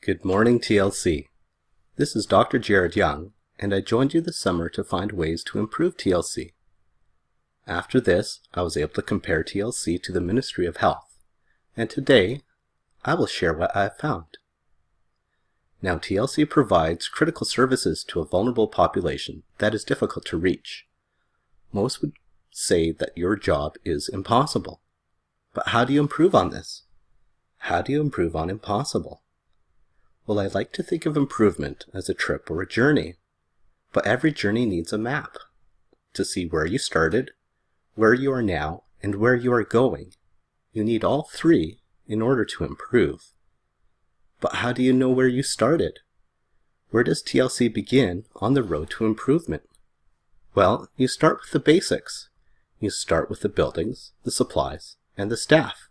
Good morning, TLC. This is Dr. Jared Yeung, and I joined you this summer to find ways to improve TLC. After this, I was able to compare TLC to the Ministry of Health, and today, I will share what I have found. Now, TLC provides critical services to a vulnerable population that is difficult to reach. Most would say that your job is impossible. But how do you improve on this? How do you improve on impossible? Well, I like to think of improvement as a trip or a journey, but every journey needs a map to see where you started, where you are now, and where you are going. You need all three in order to improve. But how do you know where you started? Where does TLC begin on the road to improvement? Well, you start with the basics. You start with the buildings, the supplies, and the staff.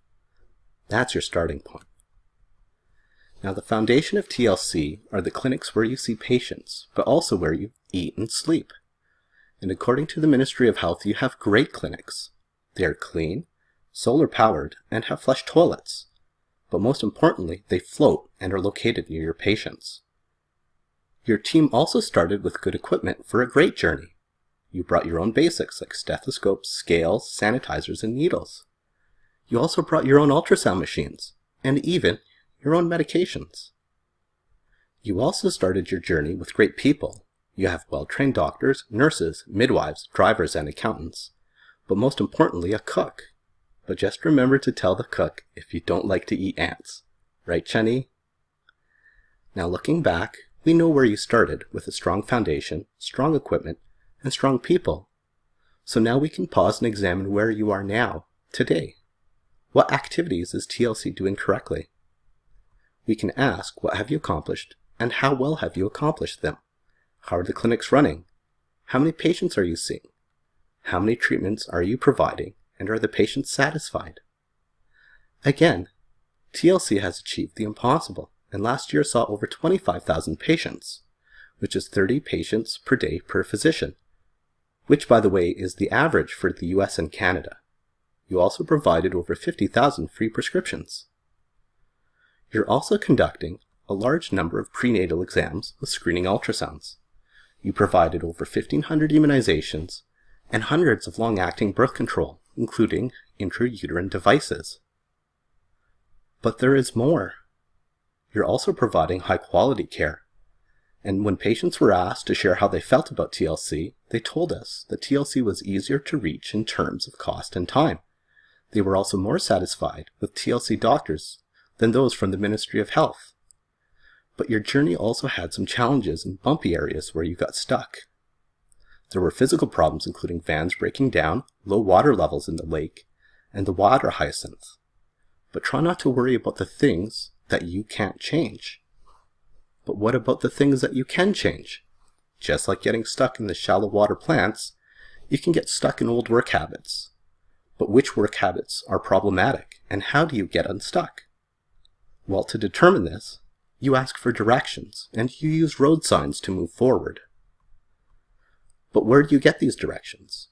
That's your starting point. Now, the foundation of TLC are the clinics where you see patients, but also where you eat and sleep. And according to the Ministry of Health, you have great clinics. They are clean, solar-powered, and have flush toilets. But most importantly, they float and are located near your patients. Your team also started with good equipment for a great journey. You brought your own basics like stethoscopes, scales, sanitizers, and needles. You also brought your own ultrasound machines, and even your own medications. You also started your journey with great people. You have well-trained doctors, nurses, midwives, drivers, and accountants. But most importantly, a cook. But just remember to tell the cook if you don't like to eat ants. Right, Chunny? Now, looking back, we know where you started with a strong foundation, strong equipment, and strong people. So now we can pause and examine where you are now, today. What activities is TLC doing correctly? We can ask, what have you accomplished, and how well have you accomplished them? How are the clinics running? How many patients are you seeing? How many treatments are you providing, and are the patients satisfied? Again, TLC has achieved the impossible, and last year saw over 25,000 patients, which is 30 patients per day per physician, which, by the way, is the average for the US and Canada. You also provided over 50,000 free prescriptions. You're also conducting a large number of prenatal exams with screening ultrasounds. You provided over 1,500 immunizations and hundreds of long-acting birth control, including intrauterine devices. But there is more. You're also providing high-quality care. And when patients were asked to share how they felt about TLC, they told us that TLC was easier to reach in terms of cost and time. They were also more satisfied with TLC doctors than those from the Ministry of Health. But your journey also had some challenges and bumpy areas where you got stuck. There were physical problems including vans breaking down, low water levels in the lake, and the water hyacinth. But try not to worry about the things that you can't change. But what about the things that you can change? Just like getting stuck in the shallow water plants, you can get stuck in old work habits. But which work habits are problematic, and how do you get unstuck? Well, to determine this, you ask for directions, and you use road signs to move forward. But where do you get these directions?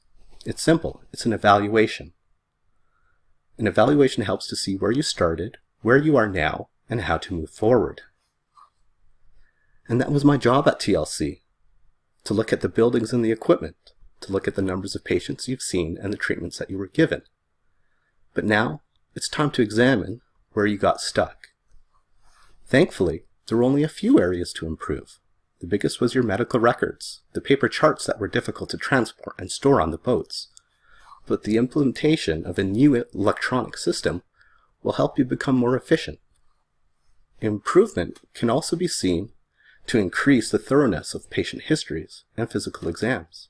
It's simple. It's an evaluation. An evaluation helps to see where you started, where you are now, and how to move forward. And that was my job at TLC, to look at the buildings and the equipment, to look at the numbers of patients you've seen and the treatments that you were given. But now, it's time to examine where you got stuck. Thankfully, there were only a few areas to improve. The biggest was your medical records, the paper charts that were difficult to transport and store on the boats. But the implementation of a new electronic system will help you become more efficient. Improvement can also be seen to increase the thoroughness of patient histories and physical exams.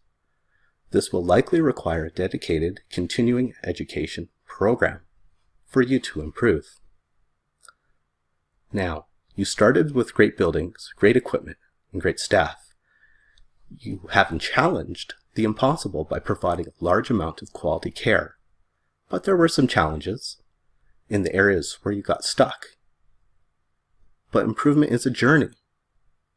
This will likely require a dedicated continuing education program for you to improve. Now, you started with great buildings, great equipment, and great staff. You haven't challenged the impossible by providing a large amount of quality care. But there were some challenges in the areas where you got stuck. But improvement is a journey.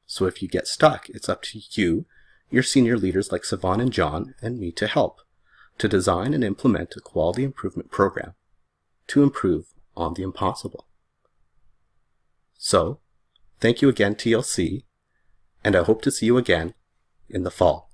So if you get stuck, it's up to you, your senior leaders like Sivan and John, and me to help, to design and implement a quality improvement program to improve on the impossible. So, Thank you again, TLC, and I hope to see you again in the fall.